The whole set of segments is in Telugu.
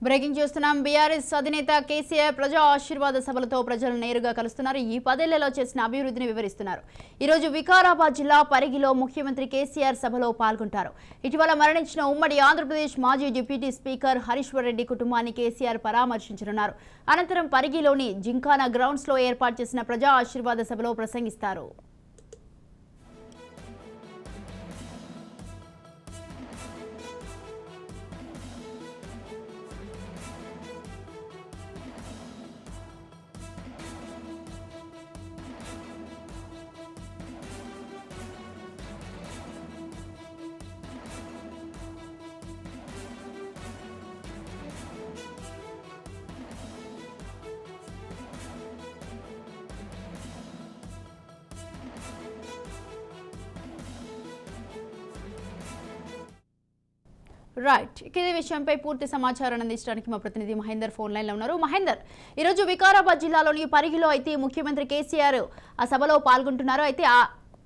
బ్రేకింగ్ చూస్తున్నాం. బీఆర్ఎస్ అధినేత కేసీఆర్ ప్రజా ఆశీర్వాద సభలతో ప్రజలు నేరుగా కలుస్తున్నారు. ఈ 10 ఏళ్లలో చేసిన అభివృద్ధిని వివరిస్తున్నారు. ఈ రోజు వికారాబాద్ జిల్లా పరిగిలో ముఖ్యమంత్రి కేసీఆర్ సభలో పాల్గొంటారు. ఇటీవల మరణించిన ఉమ్మడి ఆంధ్రప్రదేశ్ మాజీ డిప్యూటీ స్పీకర్ హరీశ్వర్ రెడ్డి కుటుంబాన్ని కేసీఆర్ పరామర్శించనున్నారు. అనంతరం పరిగిలోని జింకానా గ్రౌండ్స్ లో ఏర్పాటు చేసిన ప్రజా ఆశీర్వాద సభలో ప్రసంగిస్తారు. రైట్, ఇదే విషయంపై పూర్తి సమాచారాన్ని అందించడానికి మా ప్రతినిధి మహేందర్ ఫోన్ లైన్లో ఉన్నారు. మహేందర్, ఈరోజు వికారాబాద్ జిల్లాలోని పరిగిలో అయితే ముఖ్యమంత్రి కేసీఆర్ ఆ సభలో పాల్గొంటున్నారు. అయితే ఆ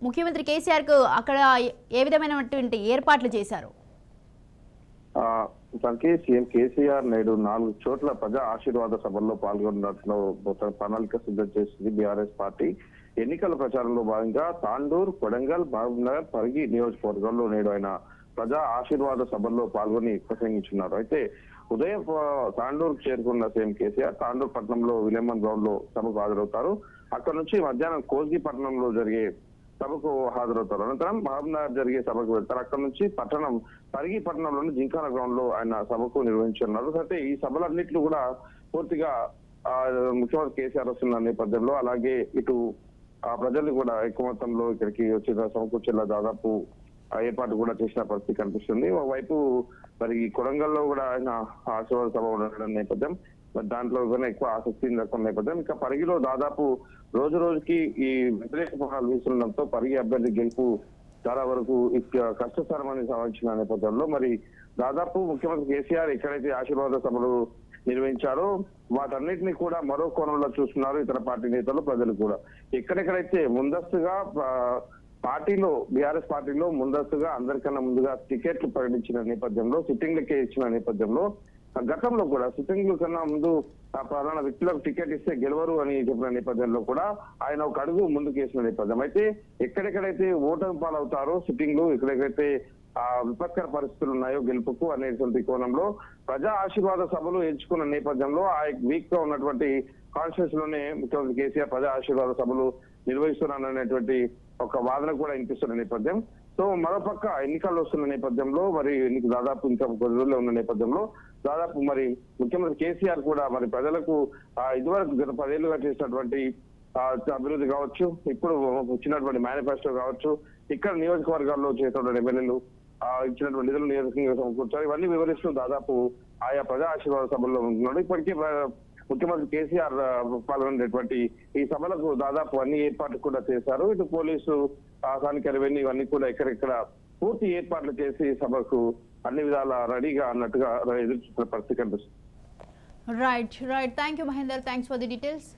ముఖ్యమంత్రి కేసీఆర్కు అక్కడ ఏ విధమైనటువంటి ఏర్పాట్లు చేశారు? సీఎం కేసీఆర్ నేడు 4 చోట్ల ప్రజా ఆశీర్వాద సభల్లో పాల్గొన్నట్లు ప్రణాళిక సిద్ధం చేసింది బీఆర్ఎస్ పార్టీ. ఎన్నికల ప్రచారంలో భాగంగా తాండూర్, కొడంగల్, మహబూబ్నగర్, పరిగి నియోజకవర్గాల్లో నేడు ఆయన ప్రజా ఆశీర్వాద సభల్లో పాల్గొని ప్రసంగించున్నారు. అయితే ఉదయం తాండూర్ చేరుకున్న సీఎం కేసీఆర్ తాండూర్ పట్టణంలో విలేమన్ గ్రౌండ్ లో సభకు హాజరవుతారు. అక్కడ నుంచి మధ్యాహ్నం కోస్గి పట్టణంలో జరిగే సభకు హాజరవుతారు. అనంతరం మహబూబ్నగర్ జరిగే సభకు వెళ్తారు. అక్కడ నుంచి పరిగి పట్టణంలోని జింకానా గ్రౌండ్ లో ఆయన సభకు నిర్వహించున్నారు. అయితే ఈ సభలన్నింటినీ కూడా పూర్తిగా ముఖ్యమంత్రి కేసీఆర్ వస్తున్న నేపథ్యంలో అలాగే ఇటు ప్రజల్ని కూడా ఎక్కువ మొత్తంలో ఇక్కడికి వచ్చిన సమకూర్చేలా దాదాపు ఏర్పాటు కూడా చేసిన పరిస్థితి కనిపిస్తుంది. ఒకవైపు మరి కొడంగల్లో కూడా ఆయన ఆశీర్వాద సభ ఉండడం నేపథ్యం, మరి దాంట్లో కూడా ఎక్కువ ఆసక్తి నెలకొన్న నేపథ్యం. ఇంకా పరిగిలో దాదాపు రోజు రోజుకి ఈ వ్యతిరేక పవనాలు వీస్తుండడంతో పరిగి అభ్యర్థి గెలుపు చాలా వరకు కష్టతరమని సంబంధించిన నేపథ్యంలో మరి దాదాపు ముఖ్యమంత్రి కేసీఆర్ ఎక్కడైతే ఆశీర్వాద సభలు నిర్వహించారో వాటన్నిటిని కూడా మరో కోణంలో చూస్తున్నారు ఇతర పార్టీ నేతలు, ప్రజలు కూడా. ఎక్కడెక్కడైతే ముందస్తుగా పార్టీలో బీఆర్ఎస్ పార్టీలో ముందస్తుగా అందరికన్నా ముందుగా టికెట్లు ప్రకటించిన నేపథ్యంలో, సిట్టింగ్లకే ఇచ్చిన నేపథ్యంలో, గతంలో కూడా సిట్టింగ్ల కన్నా ముందు ప్రధాన వ్యక్తులకు టికెట్ ఇస్తే గెలవరు అని చెప్పిన నేపథ్యంలో కూడా ఆయన ఒక అడుగు ముందుకు వేసిన నేపథ్యం. అయితే ఎక్కడెక్కడైతే ఓటమి పాలవుతారో సిట్టింగ్లు, ఎక్కడెక్కడైతే విపత్కర పరిస్థితులు ఉన్నాయో గెలుపుకు అనేటువంటి కోణంలో ప్రజా ఆశీర్వాద సభలు ఎంచుకున్న నేపథ్యంలో ఆ వీక్ గా ఉన్నటువంటి కాన్స్టిట్యూన్స్ లోనే ముఖ్యమంత్రి కేసీఆర్ ప్రజా ఆశీర్వాద సభలు నిర్వహిస్తున్నారనేటువంటి ఒక వాదన కూడా వినిపిస్తున్న నేపథ్యం. సో మరోపక్క ఎన్నికలు వస్తున్న నేపథ్యంలో మరి దాదాపు ఇంకా కొద్ది రోజుల్లో ఉన్న నేపథ్యంలో దాదాపు మరి ముఖ్యమంత్రి కేసీఆర్ కూడా మరి ప్రజలకు ఇదివరకు గత 10 ఏళ్లుగా చేసినటువంటి అభివృద్ధి కావచ్చు, ఇప్పుడు ఇచ్చినటువంటి మేనిఫెస్టో కావచ్చు, ఇక్కడ నియోజకవర్గాల్లో చేసినటువంటి ఎమ్మెల్యేలు ఇచ్చినటువంటి నిధులు నియోజకవర్గంగా సమకూర్చారు, ఇవన్నీ వివరిస్తూ దాదాపు ఆయా ప్రజా ఆశీర్వాద సభల్లో ఉంటున్నాడు. ఇప్పటికే ముఖ్యమంత్రి కేసీఆర్ పాల్గొనేటువంటి ఈ సభలకు దాదాపు అన్ని ఏర్పాట్లు కూడా చేశారు. ఇటు పోలీసు, స్థానిక రెవెన్యూ ఇవన్నీ కూడా ఎక్కడెక్కడ పూర్తి ఏర్పాట్లు చేసి సభకు అన్ని విధాల రెడీగా అన్నట్టుగా ఎదురు చూస్తున్న పరిస్థితి కనిపిస్తుంది. Right, thank you Mahender, thanks for the details.